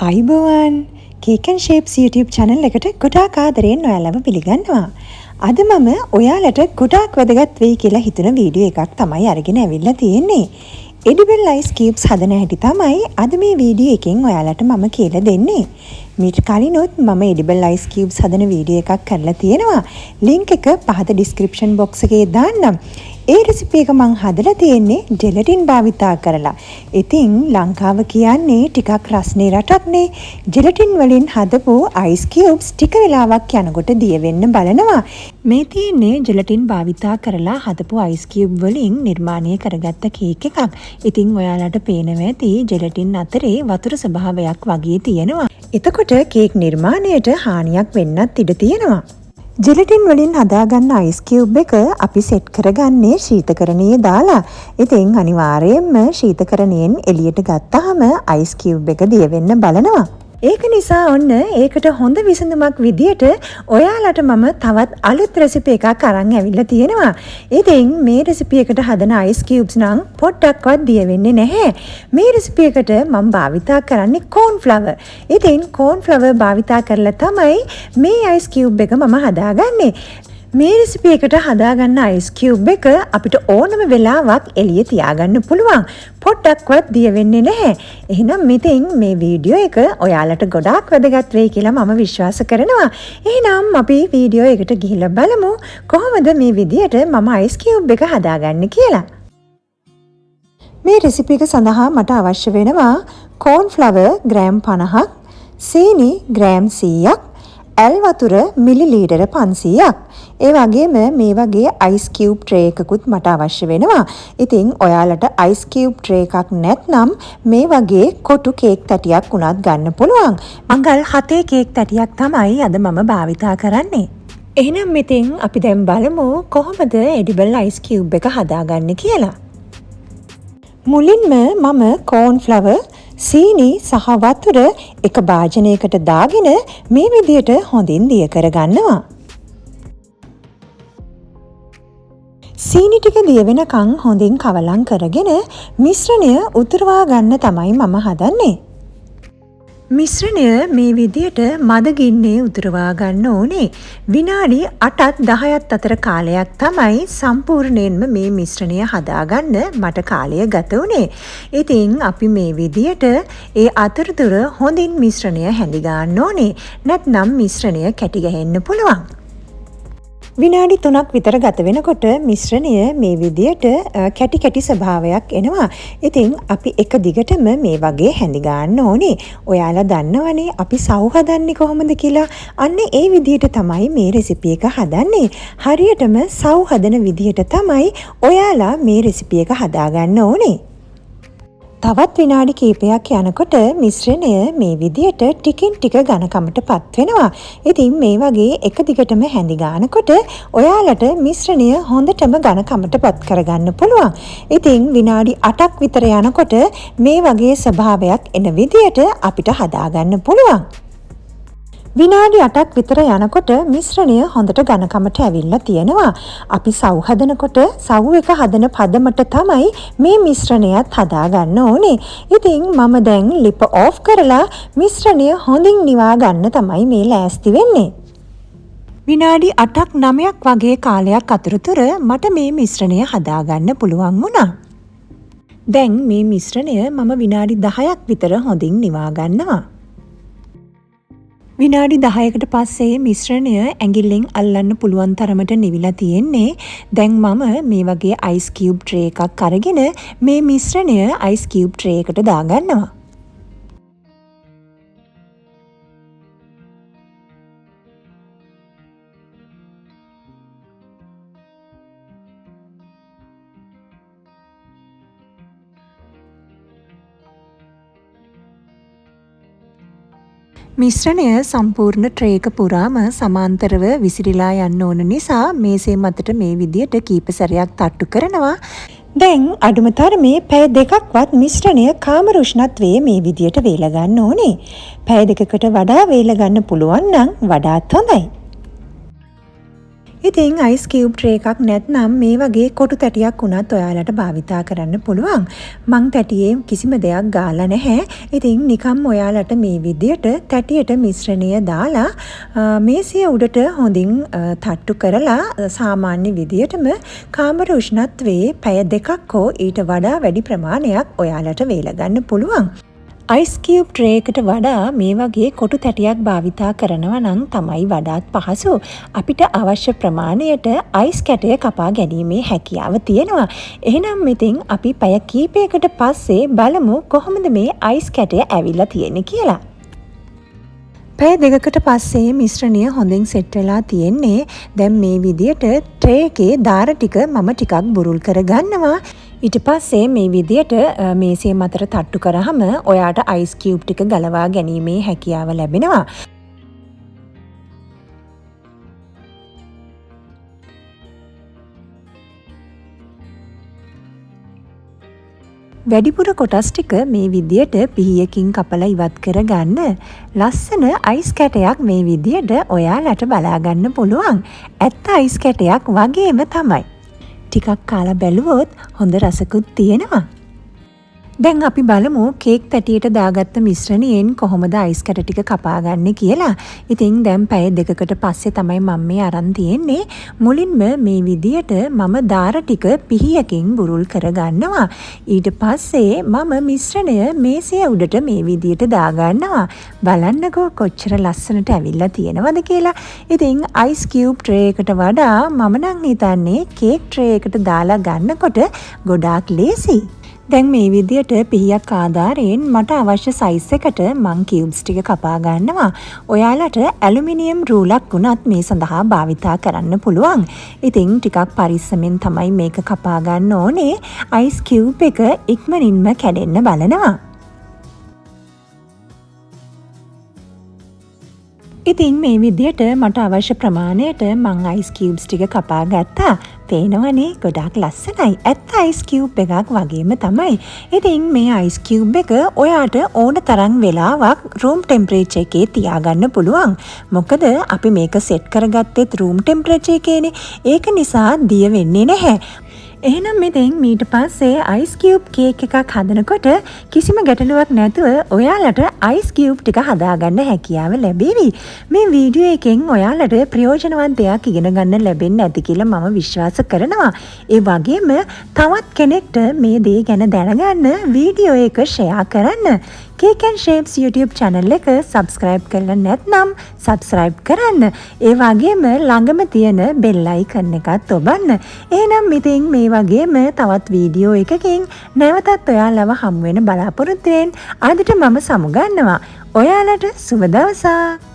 අයිබෝවන් Cake and Shapes YouTube channel එකට ගොඩාක් ආදරයෙන් ඔයාලව පිළිගන්නවා. අද මම ඔයාලට ගොඩාක් වැදගත් වෙයි කියලා හිතන වීඩියෝ එකක් තමයි අරගෙන ඇවිල්ලා තියෙන්නේ. Edible ice cubes හදන හැටි තමයි අද මේ වීඩියෝ එකෙන් ඔයාලට මම කියලා දෙන්නේ. මීට කලිනුත් මම edible ice cubes හදන වීඩියෝ එකක් කරලා තියෙනවා. link එක පහත description box එකේ දාන්නම්. ඒ රෙසිපි එක මම හදලා තියෙන්නේ ජෙලටින් භාවිතා කරලා. ඉතින් ලංකාව කියන්නේ ටිකක් රස්නේ රටක්නේ. ජෙලටින් වලින් හදපු ice cubes ටික වෙලාවක් යනකොට දිය වෙන්න බලනවා. මේ තියෙන්නේ ජෙලටින් භාවිතා කරලා හදපු ice cube වලින් නිර්මාණය කරගත්ත කේක් එකක්. ඉතින් ඔයාලට පේනවා ඇති ජෙලටින් අතරේ වතුර ස්වභාවයක් වගේ තියෙනවා. එතකොට කේක් නිර්මාණයට හානියක් වෙන්නත් ඉඩ තියෙනවා. ජෙලටින් වලින් හදාගන්න අයිස් කියුබ් එක අපි සෙට් කරගන්නේ ශීතකරණයේ දාලා. ඉතින් අනිවාර්යයෙන්ම ශීතකරණයෙන් එළියට ගත්තාම අයිස් කියුබ් එක දිය වෙන්න බලනවා. ඒක නිසා ඔන්න ඒකට හොඳ විසඳුමක් විදියට ඔයාලට මම තවත් අලුත් රෙසිපි එකක් අරන් ඇවිල්ලා තියෙනවා. ඉතින් මේ රෙසිපි එකට හදන අයිස් කියුබ්ස් නම් පොඩ්ඩක්වත් දිය වෙන්නේ නැහැ. මේ රෙසිපි එකට මම භාවිතා කරන්නේ corn flour. ඉතින් corn flour භාවිතා කරලා තමයි මේ අයිස් කියුබ් එක මම හදාගන්නේ. මේ රෙසිපි එකට හදාගන්න අයිස් කියුබ් එක අපිට ඕනම වෙලාවක් එළියේ තියාගන්න පුළුවන්. පොඩ්ඩක්වත් දිය වෙන්නේ නැහැ. එහෙනම් මෙතෙන් මේ වීඩියෝ එක ඔයාලට ගොඩාක් වැදගත් වෙයි කියලා මම විශ්වාස කරනවා. එහෙනම් අපි වීඩියෝ එකට ගිහිල්ලා බලමු කොහොමද මේ විදියට මම අයිස් කියුබ් එක හදාගන්නේ කියලා. මේ රෙසිපි එක සඳහා මට අවශ්‍ය වෙනවා corn flour ග්‍රෑම් 50ක්, සීනි ග්‍රෑම් 100ක්, ඇල් වතුර මිලිලීටර 500ක්. ඒ වගේම මේ වගේ අයිස් කියුබ් ට්‍රේ එකකුත් මට අවශ්‍ය වෙනවා. ඉතින් ඔයාලට අයිස් කියුබ් ට්‍රේ එකක් නැත්නම් මේ වගේ කොටු කේක් තැටියක් උනත් ගන්න පුළුවන්. මංගල් 7 කේක් තැටියක් තමයි අද මම භාවිතා කරන්නේ. එහෙනම් මෙතෙන් අපි දැන් බලමු කොහොමද edible ice cube එක හදාගන්නේ කියලා. මුලින්ම මම corn flour, සීනි සහ වතුර එක භාජනයකට දාගෙන මේ විදියට හොඳින් දිය කරගන්නවා. සීනි ටික දිය වෙනකන් හොඳින් කවලම් කරගෙන මිශ්‍රණය උතුරවා ගන්න තමයි මම හදන්නේ. මිශ්‍රණය මේ විදියට මද ගින්නේ උතුරවා ගන්න ඕනේ. විනාඩි 8ත් 10ත් අතර කාලයක් තමයි සම්පූර්ණයෙන්ම මේ මිශ්‍රණය හදාගන්න මට කාලය ගත වුණේ. ඉතින් අපි මේ විදියට ඒ අතරතුර හොඳින් මිශ්‍රණය හැඳි ගන්න ඕනේ. නැත්නම් මිශ්‍රණය කැටි ගහන්න පුළුවන්. විනාඩි 3ක් විතර ගත වෙනකොට මිශ්‍රණය මේ විදියට කැටි කැටි ස්වභාවයක් එනවා. ඉතින් අපි එක දිගටම මේ වගේ හැඳි ගන්න ඕනේ. ඔයාලා දන්නවනේ අපි සව් හදන්නේ කොහොමද කියලා. අන්න ඒ විදියට තමයි මේ රෙසිපි එක හදන්නේ. හරියටම සව් හදන විදියට තමයි ඔයාලා මේ රෙසිපි එක හදාගන්න ඕනේ. තවත් විනාඩි කිහිපයක් යනකොට මිශ්‍රණය මේ විදියට ටිකින් ටික ඝනකමටපත් වෙනවා. ඉතින් මේ වගේ එක දිගටම හැඳි ගන්නකොට ඔයාලට මිශ්‍රණය හොඳටම ඝනකමටපත් කරගන්න පුළුවන්. ඉතින් විනාඩි 8ක් විතර යනකොට මේ වගේ ස්වභාවයක් එන විදියට අපිට හදාගන්න පුළුවන්. විනාඩි 8ක් විතර යනකොට මිශ්‍රණය හොඳට ඝනකමට ඇවිල්ලා තියෙනවා. අපි සව් හදනකොට සව් එක හදන පදමට තමයි මේ මිශ්‍රණයත් හදාගන්න ඕනේ. ඉතින් මම දැන් ලිප ඔෆ් කරලා මිශ්‍රණය හොඳින් නිවා ගන්න තමයි මේ ලෑස්ති වෙන්නේ. විනාඩි 8ක් 9ක් වගේ කාලයක් අතරතුර මට මේ මිශ්‍රණය හදාගන්න පුළුවන් වුණා. දැන් මේ මිශ්‍රණය මම විනාඩි 10ක් විතර හොඳින් නිවා ගන්නවා. විනාඩි 10කට පස්සේ මිශ්‍රණය ඇඟිල්ලෙන් අල්ලන්න පුළුවන් තරමට නිවිලා තියෙන්නේ. දැන් මම මේ වගේ අයිස් කියුබ් ට්‍රේ එකක් අරගෙන මේ මිශ්‍රණය අයිස් කියුබ් ට්‍රේ එකට දාගන්නවා. මිශ්‍රණය සම්පූර්ණ ට්‍රේ එක පුරාම සමාන්තරව විසිරීලා යන්න ඕන නිසා මේසේ මතට මේ විදියට කීප සැරයක් තට්ටු කරනවා. දැන් අඩුම තරමේ පැය 2ක්වත් මිශ්‍රණය කාමර උෂ්ණත්වයේ මේ විදියට වේල ගන්න ඕනේ. පැය 2කට වඩා වේල ගන්න පුළුවන් නම් වඩාත් හොඳයි. ඉතින් අයිස් කියුබ් ට්‍රේ එකක් නැත්නම් මේ වගේ කොටු තැටියක් වුණත් ඔයාලට භාවිතා කරන්න පුළුවන්. මං තැටියේ කිසිම දෙයක් ගාලා නැහැ. ඉතින් නිකම් ඔයාලට මේ විදියට තැටියට මිශ්‍රණය දාලා මේසිය උඩට හොඳින් තට්ටු කරලා සාමාන්‍ය විදියටම කාමර උෂ්ණත්වයේ පැය 2ක් හෝ ඊට වඩා වැඩි ප්‍රමාණයක් ඔයාලට වේල ගන්න පුළුවන්. අයිස් කියුබ් ට්‍රේ එකට වඩා මේ වගේ කොටු තැටියක් භාවිතා කරනවා නම් තමයි වඩාත් පහසු. අපිට අවශ්‍ය ප්‍රමාණයට අයිස් කැටය කපා ගැනීමේ හැකියාව තියෙනවා. එහෙනම් ඉතින් අපි පැය කීපයකට පස්සේ බලමු කොහොමද මේ අයිස් කැටය ඇවිල්ලා තියෙන්නේ කියලා. පැය 2කට පස්සේ මිශ්‍රණය හොඳින් සෙට් වෙලා තියෙන්නේ. දැන් මේ විදියට ට්‍රේ එකේ දාර ටික මම ටිකක් බුරුල් කරගන්නවා. ඊට පස්සේ මේ විදියට මේසය මතට තට්ටු කරාම ඔයාට අයිස් කියුබ් ටික ගලවා ගැනීමේ හැකියාව ලැබෙනවා. වැඩිපුර කොටස් ටික මේ විදියට පිහියකින් කපලා ඉවත් කරගන්න. ලස්සන අයිස් කැටයක් මේ විදියට ඔයාලට බලා ගන්න පුළුවන්. ඇත්ත අයිස් කැටයක් වගේම තමයි. ටිකක් කාලා බැලුවොත් හොඳ රසකුත් තියෙනවා. දැන් අපි බලමු කේක් තැටියට දාගත්ත මිශ්‍රණයෙන් කොහොමද අයිස් කැට ටික කපා ගන්න කියලා. ඉතින් දැන් පැය 2කට පස්සේ තමයි මම මේ අරන් තියෙන්නේ. මුලින්ම මේ විදියට මම දාර ටික පිහියකින් බුරුල් කරගන්නවා. ඊට පස්සේ මම මිශ්‍රණය මේසය උඩට මේ විදියට දාගන්නවා. බලන්නකෝ කොච්චර ලස්සනට ඇවිල්ලා තියෙනවද කියලා. ඉතින් අයිස් කියුබ් ට්‍රේ එකට වඩා මම නම් හිතන්නේ කේක් ට්‍රේ එකට දාලා ගන්නකොට ගොඩාක් ලේසි. දැන් මේ විදියට පිහියක් ආධාරයෙන් මට අවශ්‍ය සයිස් එකට මං කියුබ්ස් ටික කපා ගන්නවා. ඔයාලට ඇලුමිනියම් රූලක් වුණත් මේ සඳහා භාවිතා කරන්න පුළුවන්. ඉතින් ටිකක් පරිස්සමෙන් තමයි මේක කපා ගන්න ඕනේ. අයිස් කියුබ් එක ඉක්මනින්ම කැඩෙන්න බලනවා. ඉතින් මේ විදියට මට අවශ්‍ය ප්‍රමාණයට මං අයිස් කියුබ්ස් ටික කපා ගත්තා. පේනවනේ ගොඩාක් ලස්සනයි. ඇත්ත අයිස් කියුබ් එකක් වගේම තමයි. ඉතින් මේ අයිස් කියුබ් එක ඔයාට ඕන තරම් වෙලාවක් රූම් ටෙම්පරේචර් එකේ තියාගන්න පුළුවන්. මොකද අපි මේක සෙට් කරගත්තෙත් රූම් ටෙම්පරේචර් එකේනේ. ඒක නිසා දිය වෙන්නේ නැහැ. එහෙනම් මෙතෙන් ඊට පස්සේ අයිස් කියුබ් කේක් එකක් හදනකොට කිසිම ගැටලුවක් නැතුව ඔයාලට අයිස් කියුබ් ටික හදාගන්න හැකියාව ලැබේවි. මේ වීඩියෝ එකෙන් ඔයාලට ප්‍රයෝජනවත් දෙයක් ඉගෙන ගන්න ලැබෙන්න ඇති කියලා මම විශ්වාස කරනවා. ඒ වගේම තවත් කෙනෙක්ට මේ දේ ගැන දැනගන්න වීඩියෝ එක ෂෙයා කරන්න. Cake and Shapes YouTube channel එක subscribe කරලා නැත්නම් subscribe කරන්න. ඒ වගේම ළඟම තියෙන bell icon එකත් ඔබන්න. එහෙනම් ඉතින් මේ වගේම තවත් වීඩියෝ එකකින් නැවතත් ඔයාලව හමු වෙන බලාපොරොත්තු වෙන අදට මම සමුගන්නවා. ඔයාලට සුබ දවසක්.